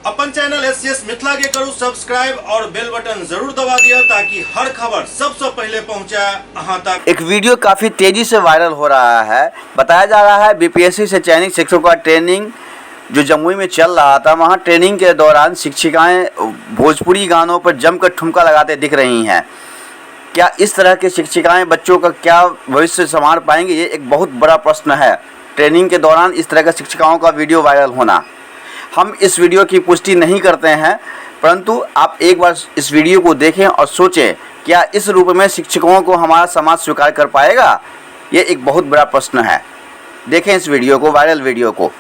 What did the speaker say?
अपन channel SCS Mithila के करू सब्सक्राइब और बेल बटन जरूर दबा दिया ताकि हर खबर सबसे पहले पहुंचे अहां तक। एक वीडियो काफ़ी तेज़ी से वायरल हो रहा है। बताया जा रहा है बीपीएससी से चयनित शिक्षकों का ट्रेनिंग जो जमुई में चल रहा था, वहां ट्रेनिंग के दौरान शिक्षिकाएं भोजपुरी गानों पर जमकर ठुमका लगाते दिख रही हैं। क्या इस तरह की शिक्षिकाएं बच्चों का क्या भविष्य संवार पाएंगे, ये एक बहुत बड़ा प्रश्न है। ट्रेनिंग के दौरान इस तरह के शिक्षिकाओं का वीडियो वायरल होना, हम इस वीडियो की पुष्टि नहीं करते हैं, परंतु आप एक बार इस वीडियो को देखें और सोचें, क्या इस रूप में शिक्षकों को हमारा समाज स्वीकार कर पाएगा? ये एक बहुत बड़ा प्रश्न है। देखें इस वीडियो को, वायरल वीडियो को।